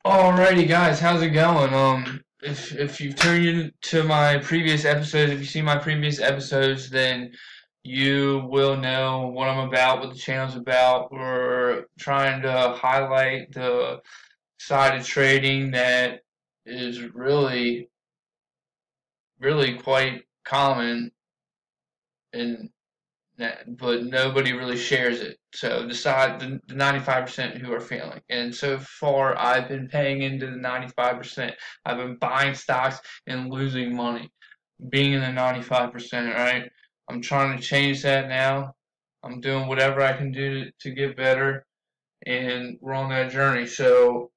Alrighty, guys, how's it going? If you've tuned into my previous episodes, if you see my previous episodes, then you will know what I'm about, what the channel's about. We're trying to highlight the side of trading that is really quite common and but nobody really shares it. So the 95% who are failing. And so far, I've been paying into the 95%. I've been buying stocks and losing money, being in the 95%, right? I'm trying to change that now. I'm doing whatever I can do to get better, and we're on that journey. So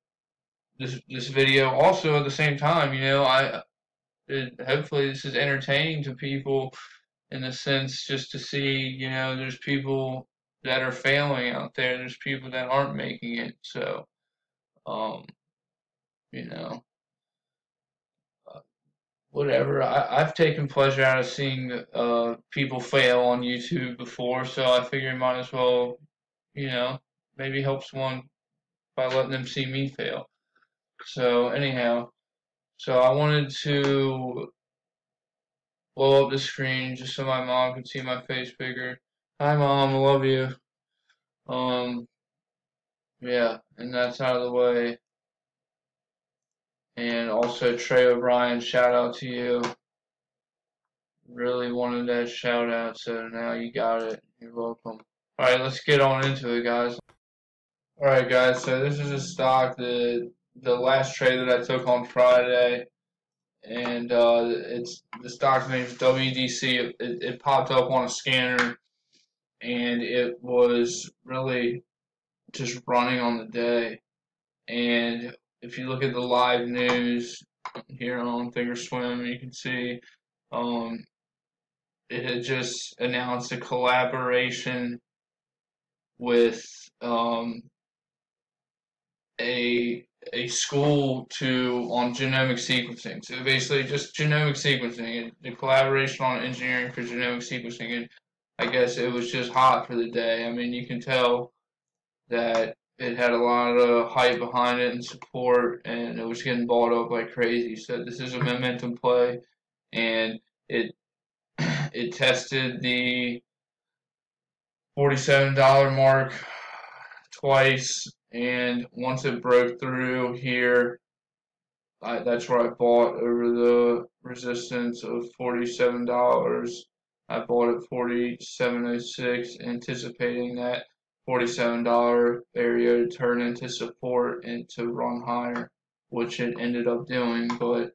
this video also at the same time, hopefully this is entertaining to people in a sense just to see, there's people that are failing out there. There's people that aren't making it. So, um, you know, uh, whatever. I've taken pleasure out of seeing people fail on YouTube before, so I figure I might as well, you know, maybe help someone by letting them see me fail. So anyhow, so I wanted to blow up the screen just so my mom could see my face bigger. Hi, Mom. I love you. Um, yeah, and that's out of the way. And also Trey O'Brien, shout out to you. Really wanted that shout out, so now you got it. You're welcome. Alright, let's get on into it, guys. Alright, guys, so this is a stock that the last trade that I took on Friday, and it's the stock name is WDC. It popped up on a scanner, and it was really just running on the day. And if you look at the live news here on Thinkorswim, you can see um, it had just announced a collaboration with um, a school to on genomic sequencing. So basically, just genomic sequencing and the collaboration on engineering for genomic sequencing. And I guess it was just hot for the day. I mean, you can tell that it had a lot of hype behind it and support, and it was getting bought up like crazy. So this is a momentum play, and it it tested the $47 mark twice, and once it broke through here, that's where I bought over the resistance of $47. I bought at 47.06, anticipating that $47 area to turn into support and to run higher, which it ended up doing. But if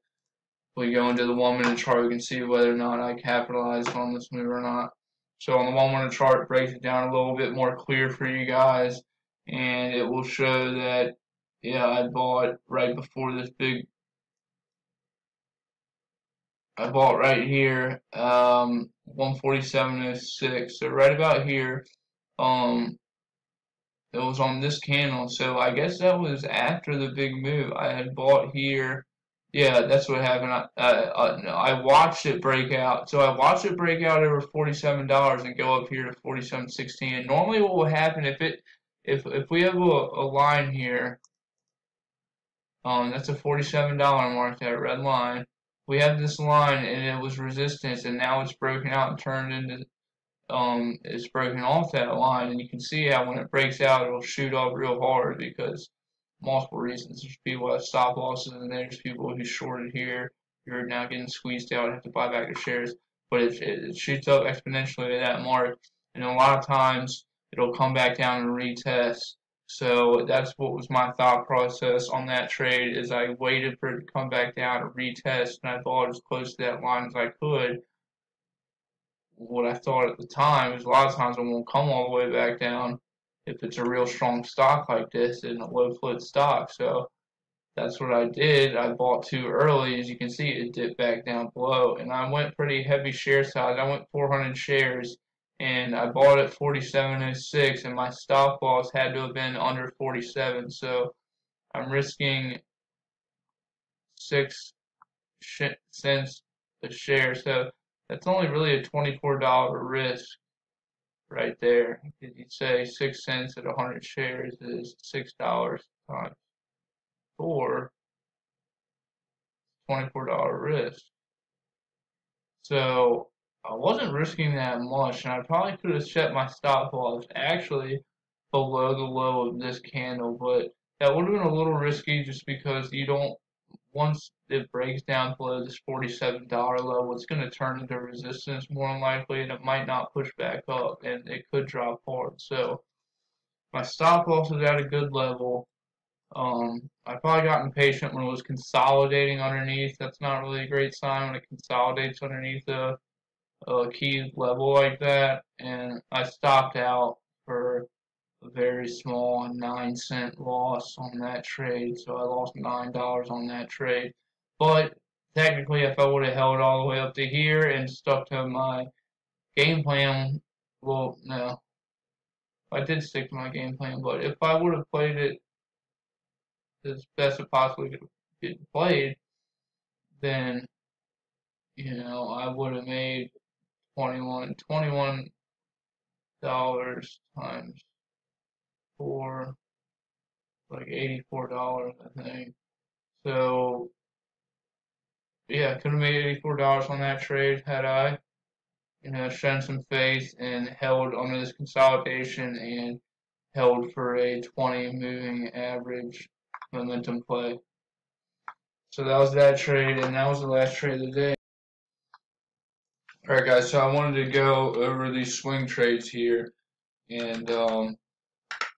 we go into the 1 minute chart, we can see whether or not I capitalized on this move or not. So on the 1 minute chart, it breaks it down a little bit more clear for you guys, and it will show that, yeah, I bought right before this big I bought right here, 147.06. So right about here, um, it was on this candle. So I guess that was after the big move. I had bought here. Yeah, that's what happened. I watched it break out. So I watched it break out over $47 and go up here to 47.16. And normally, what will happen if we have a line here, that's a $47 mark, that red line. We have this line and it was resistance, and now it's broken out and turned into it's broken off that line, and you can see how when it breaks out it'll shoot up real hard because multiple reasons. There's people who have stop losses, and there's people who shorted here. You're now getting squeezed out and have to buy back your shares. But it shoots up exponentially at that mark, and a lot of times it'll come back down and retest. So that's what was my thought process on that trade. Is I waited for it to come back down and retest, and I bought as close to that line as I could. What I thought at the time is a lot of times it won't come all the way back down if it's a real strong stock like this and a low float stock. So that's what I did. I bought too early. As you can see, it dipped back down below, and I went pretty heavy share size. I went 400 shares, and I bought at 47.06, and my stop loss had to have been under 47. So I'm risking 6 cents a share. So that's only really a $24 risk right there. You'd say 6 cents at 100 shares is $6 times for $24 risk. So I wasn't risking that much, and I probably could have set my stop loss actually below the low of this candle, but that would have been a little risky just because you don't, once it breaks down below this $47 level, it's going to turn into resistance more than likely, and it might not push back up, and it could drop hard. So my stop loss is at a good level. I probably got impatient when it was consolidating underneath. That's not really a great sign when it consolidates underneath a key level like that. And I stopped out for a very small 9-cent loss on that trade. So I lost $9 on that trade. But technically, if I would have held all the way up to here and stuck to my game plan, well, no, I did stick to my game plan. But if I would have played it as best it possibly could get played, then I would have made $21 times 4, like $84, I think. So yeah, could have made $84 on that trade had I, shown some faith and held under this consolidation and held for a 20 moving average momentum play. So that was that trade, and that was the last trade of the day. Alright guys, so I wanted to go over these swing trades here, and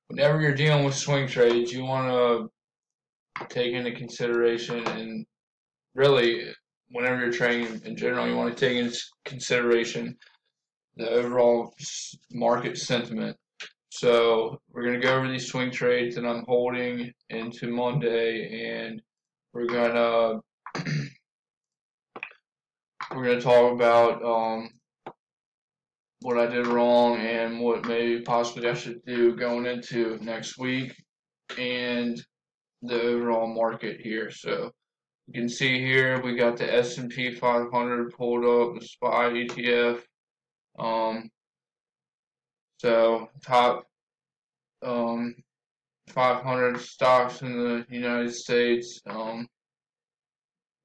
whenever you're dealing with swing trades, you want to take into consideration, and really whenever you're trading in general, you want to take into consideration the overall market sentiment. So we're going to go over these swing trades that I'm holding into Monday, and we're gonna talk about what I did wrong and what maybe possibly I should do going into next week and the overall market here. So you can see here we got the S&P 500 pulled up, the SPY ETF. So top 500 stocks in the United States.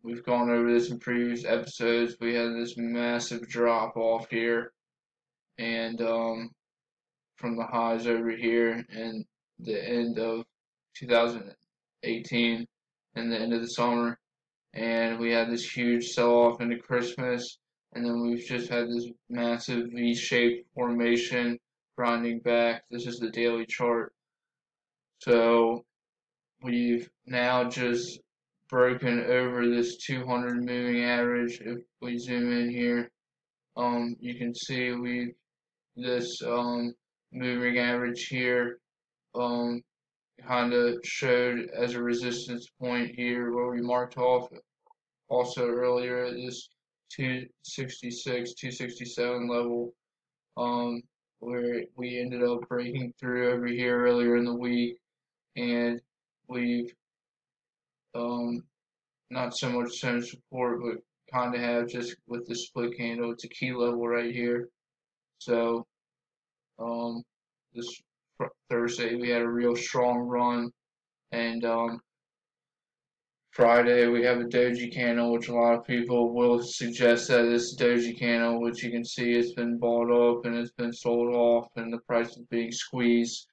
We've gone over this in previous episodes. We had this massive drop off here, and from the highs over here and the end of 2018 and the end of the summer, and we had this huge sell-off into Christmas, and then we've just had this massive V-shaped formation grinding back. This is the daily chart. So we've now just broken over this 200 moving average. If we zoom in here, you can see this moving average here kind of showed as a resistance point here where we marked off also earlier this 266, 267 level, where we ended up breaking through over here earlier in the week, and we've not so much shown support, but kind of have just with the split candle. It's a key level right here. So this Thursday we had a real strong run, and Friday we have a doji candle, which a lot of people will suggest that this doji candle, which you can see it's been bought up and it's been sold off and the price is being squeezed.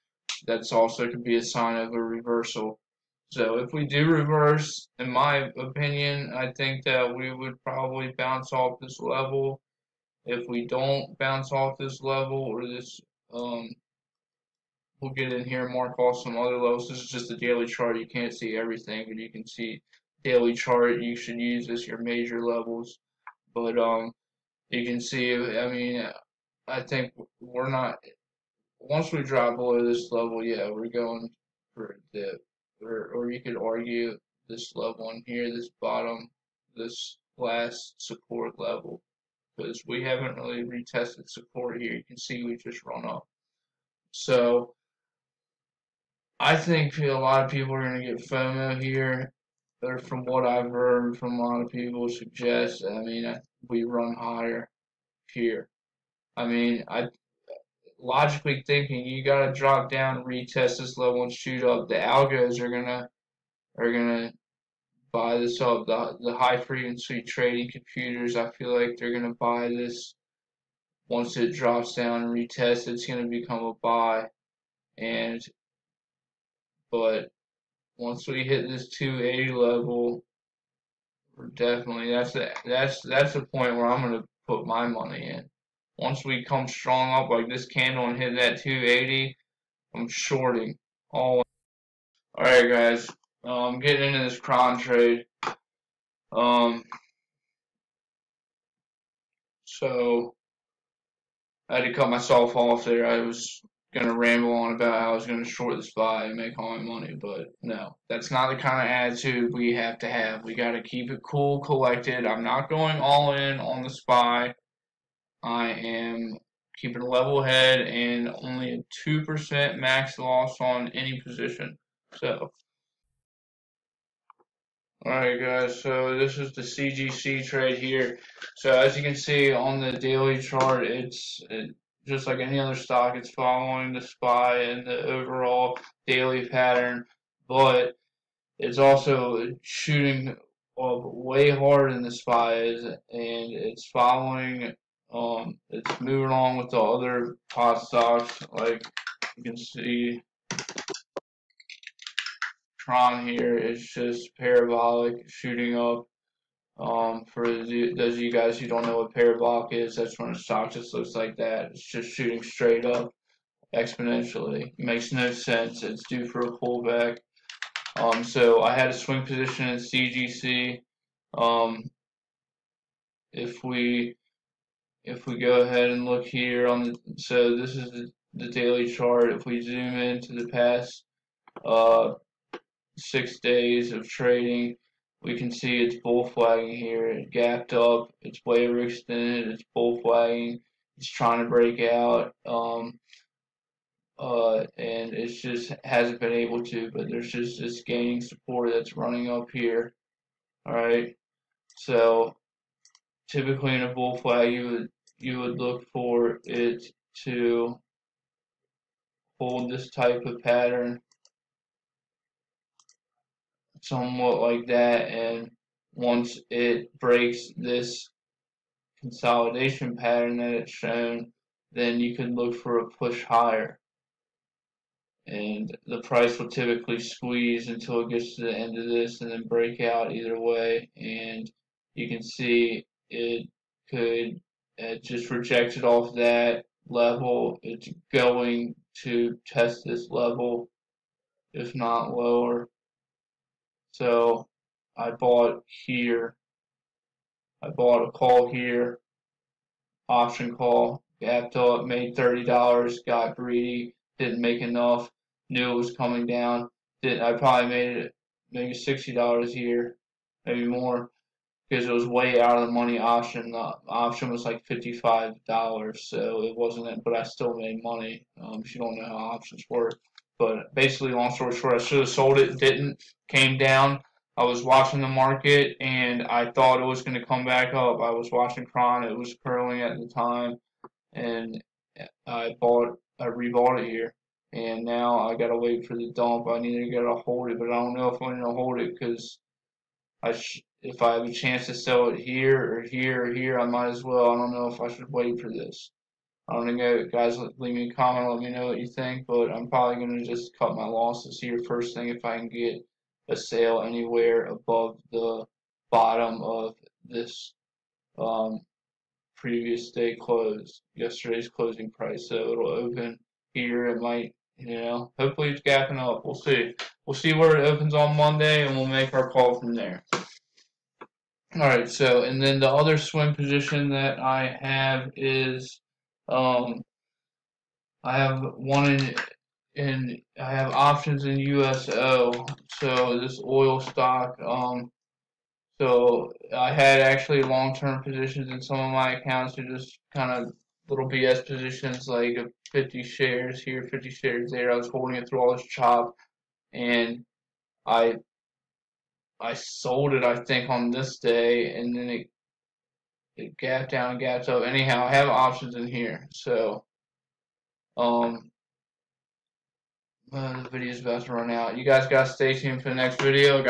That's also could be a sign of a reversal. So if we do reverse, in my opinion, I think that we would probably bounce off this level. If we don't bounce off this level, or this, we'll get in here and mark off some other levels. This is just a daily chart. You can't see everything, but you can see daily chart. You should use as your major levels. But you can see, I mean, I think we're not, once we drop below this level, yeah, we're going for a dip. Or you could argue this level in here, this bottom, this last support level, because we haven't really retested support here. You can see we just run up. So I think a lot of people are going to get FOMO here, or from what I've heard from a lot of people suggest, I mean, we run higher here. I mean, logically thinking, you got to drop down, retest this level, and shoot up. The algos are going to are gonna buy this up. The high frequency trading computers, I feel like they're gonna buy this once it drops down and retests. It's gonna become a buy, and but once we hit this 280 level, we're definitely that's the point where I'm gonna put my money in. Once we come strong up like this candle and hit that 280, I'm shorting all. Alright guys, I'm getting into this cron trade. Um, so I had to cut myself off there. I was gonna ramble on about how I was gonna short the SPY and make all my money, but no, that's not the kind of attitude we have to have. We gotta keep it cool, collected. I'm not going all in on the SPY. I am keeping a level head and only a 2% max loss on any position. So, alright guys, so this is the CGC trade here. So as you can see on the daily chart, it's just like any other stock, it's following the SPY and the overall daily pattern, but it's also shooting up way harder than the SPY is, and it's following, it's moving along with the other pot stocks, like you can see Tron here is just parabolic shooting up. For those of you guys who don't know what parabolic is, that's when a stock just looks like that. It's just shooting straight up exponentially. It makes no sense. It's due for a pullback. So I had a swing position in CGC. Um, if we go ahead and look here on the, so this is the daily chart. If we zoom into the past uh 6 days of trading, we can see it's bull flagging here. It gapped up, it's way overextended, it's bull flagging, it's trying to break out, and it just hasn't been able to, but there's just this gaining support that's running up here. Alright, so typically in a bull flag you would look for it to hold this type of pattern somewhat like that, and once it breaks this consolidation pattern that it's shown, then you can look for a push higher. And the price will typically squeeze until it gets to the end of this and then break out either way. And you can see it could just reject it off that level. It's going to test this level, if not lower. So I bought here. I bought a call here, option call, gapped up, made $30, got greedy, didn't make enough, knew it was coming down. I probably made it maybe $60 here, maybe more, because it was way out of the money option. The option was like $55, so it wasn't it, but I still made money. If you don't know how options work. But basically, long story short, I should have sold it, didn't, came down. I was watching the market and I thought it was going to come back up. I was watching Cron, it was curling at the time, and I rebought it here. And now I gotta wait for the dump. I either gotta hold it, but I don't know if I'm gonna hold it because if I have a chance to sell it here or here or here, I might as well. I don't know if I should wait for this. I don't know, guys. Leave me a comment. Let me know what you think. But I'm probably gonna just cut my losses here first thing if I can get a sale anywhere above the bottom of this previous day close, yesterday's closing price. So it'll open here. It might, hopefully it's gapping up. We'll see. We'll see where it opens on Monday, and we'll make our call from there. Alright, so, and then the other swing position that I have is, I have one I have options in USO, so this oil stock, so I had actually long-term positions in some of my accounts, are just kind of little BS positions, like 50 shares here, 50 shares there. I was holding it through all this chop, and I sold it, I think, on this day, and then it gapped down and gapped up. Anyhow, I have options in here, so The video's about to run out. You guys gotta stay tuned for the next video.